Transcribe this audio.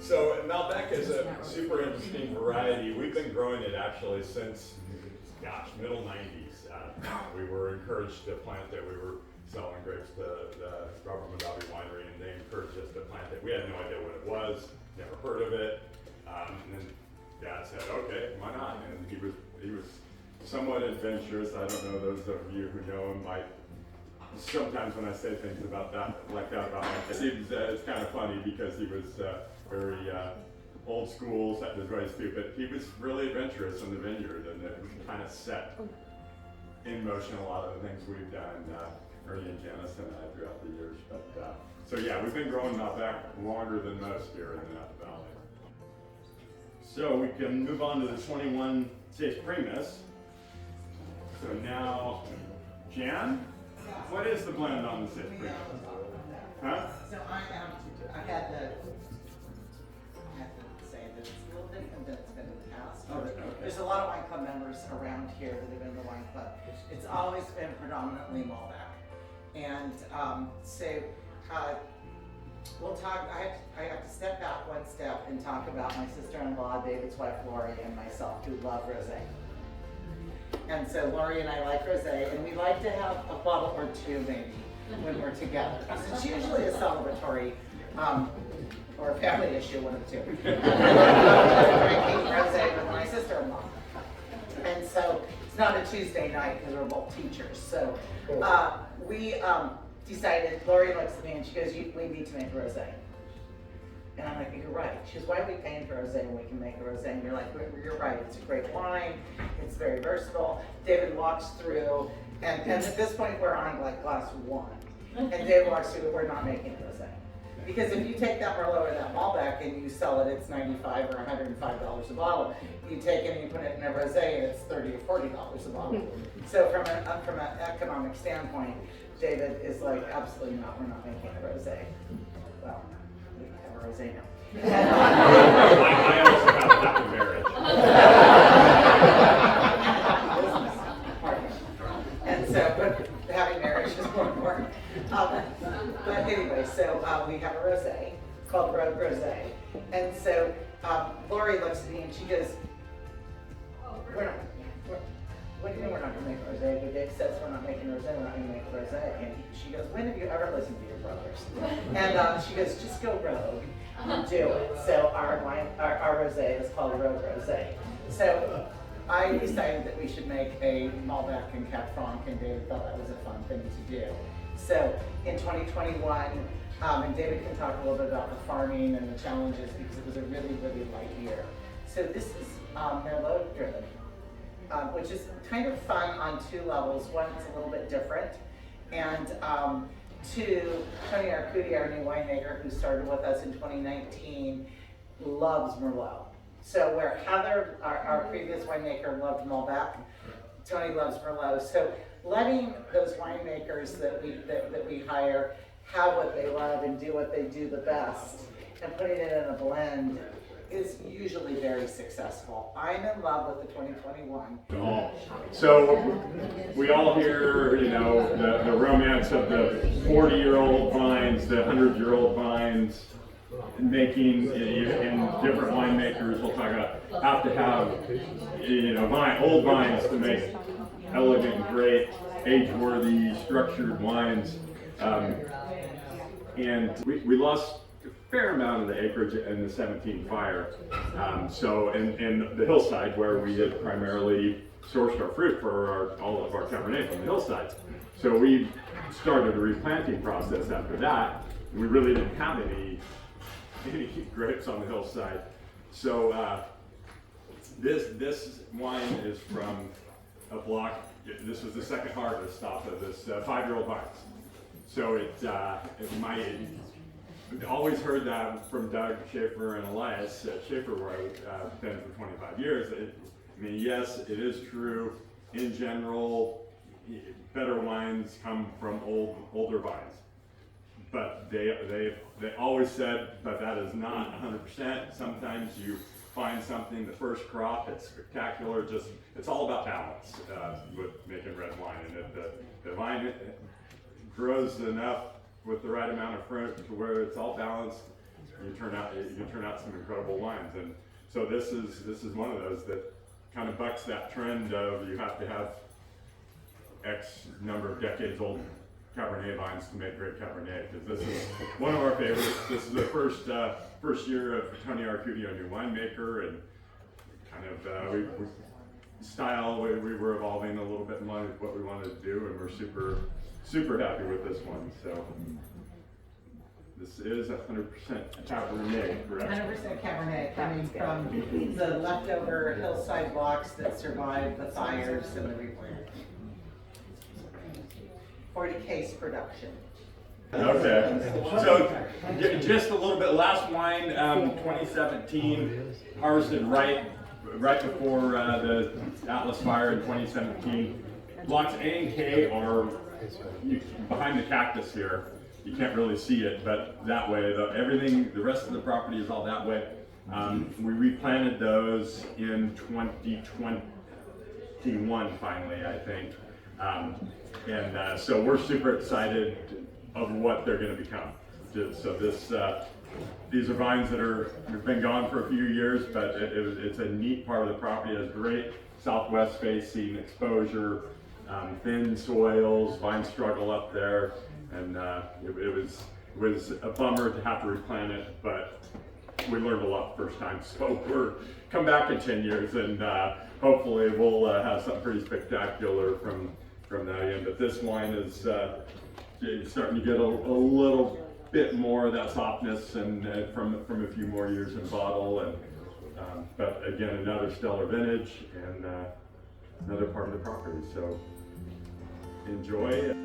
So Malbec is a super interesting variety. We've been growing it actually since, gosh, middle 90s. We were encouraged to plant it. We were selling grapes to the Robert Mondavi winery, and they encouraged us to plant it. We had no idea what it was, never heard of it. And then Dad said, okay, why not? And he was somewhat adventurous. I don't know, those of you who know him might, sometimes when I say things about that, like that about him, it's kind of funny because he was very old school, that was very stupid. He was really adventurous in the vineyard, and it kind of set in motion a lot of the things we've done, Ernie and Janice and I, throughout the years. But so yeah, we've been growing Malbec longer than most here in the Napa Valley. So we can move on to the 21 Sesh Primus. So now, Jan, what is the blend on the Sesh Primus? Huh? So I had to say that it's a little different than it's been in the past. There's a lot of wine club members around here that have been in the wine club. It's always been predominantly Malbec. And we'll talk, I have to step back one step and talk about my sister-in-law, David's wife, Lori, and myself, who love rosé. And so Lori and I like rosé, and we like to have a bottle or two maybe when we're together. It's usually a celebratory or a family issue, one of the two. Drinking rosé with my sister-in-law. And so it's not a Tuesday night because we're both teachers. So we decided, Lori looks at me and she goes, we need to make a rosé. And I'm like, you're right. She goes, why are we paying for rosé when we can make a rosé? And you're like, you're right, it's a great wine, it's very versatile. David walks through, and at this point we're on like glass one. And David walks through, we're not making a rosé. Because if you take that Merlot or that Malbec and you sell it, it's $95 or $105 a bottle. You take it and you put it in a rosé, and it's $30 or $40 a bottle. So from an economic standpoint, David is like, absolutely not, we're not making a rosé. Well, we have a rosé now. I also have a happy marriage. Business partner. And so, but having marriage is more important. But anyway, so we have a rosé called Rogue Rosé. And so Lori looks at me and she goes, what do you mean we're not going to make a rosé? But Dave says we're not making a rosé, we're not going to make a rosé. And she goes, when have you ever listened to your brothers? And she goes, just go rogue and do it. So our rosé is called Rogue Rosé. So I decided that we should make a Malbec and Cab Franc, and David thought that was a fun thing to do. So in 2021, and David can talk a little bit about the farming and the challenges because it was a really, really light year. So this is Merlot driven, which is kind of fun on two levels. One, it's a little bit different, and two, Tony Arcudi, our new winemaker who started with us in 2019, loves Merlot. So where Heather, our previous winemaker, loved Malbec, Tony loves Merlot. So letting those winemakers that we hire have what they love and do what they do the best, and putting it in a blend is usually very successful. I'm in love with the 2021. Oh. So we all hear, you know, the romance of the 40-year-old vines, the 100-year-old vines, making in different winemakers. We'll talk about have to have, you know, old vines to make elegant, great, age-worthy, structured wines. And we lost a fair amount of the acreage in the 17 fire. So in the hillside where we had primarily sourced our fruit for all of our Cabernet from the hillsides. So we started a replanting process after that. We really didn't have any grapes on the hillside. So this wine is from a block. This was the second harvest off of this 5-year-old vines. So I've always heard that from Doug Schaefer and Elias Schaefer, where I've been for 25 years. I mean, yes, it is true. In general, better wines come from older vines. But they always said, but that is not 100%. Sometimes you find something, the first crop, it's spectacular. It's all about balance with making red wine. And if the vine grows enough with the right amount of fruit to where it's all balanced, you turn out some incredible wines. And so this is one of those that kind of bucks that trend of you have to have X number of decades old Cabernet vines to make great Cabernet, because this is one of our favorites. This is the first year of Tony Arcudio, new winemaker, and kind of we were evolving a little bit in line with what we wanted to do, and we're super happy with this one. So this is 100% Cabernet, correct? 100% Cabernet coming from the leftover hillside blocks that survived the fires and the replant. 40 case production. Okay, so just a little bit. Last wine, 2017, harvested right before the Atlas fire in 2017. Blocks A and K are behind the cactus here. You can't really see it, but that way, the rest of the property is all that way. We replanted those in 2021 finally, I think. So we're super excited of what they're going to become. So these are vines that have been gone for a few years, but it's a neat part of the property. It has great southwest facing exposure, thin soils, vine struggle up there, and it was a bummer to have to replant it, but we learned a lot the first time. So we're come back in 10 years, and hopefully we'll have something pretty spectacular from that end. But this wine is starting to get a little bit more of that softness, and from a few more years in bottle. And but again, another stellar vintage and another part of the property. So enjoy it.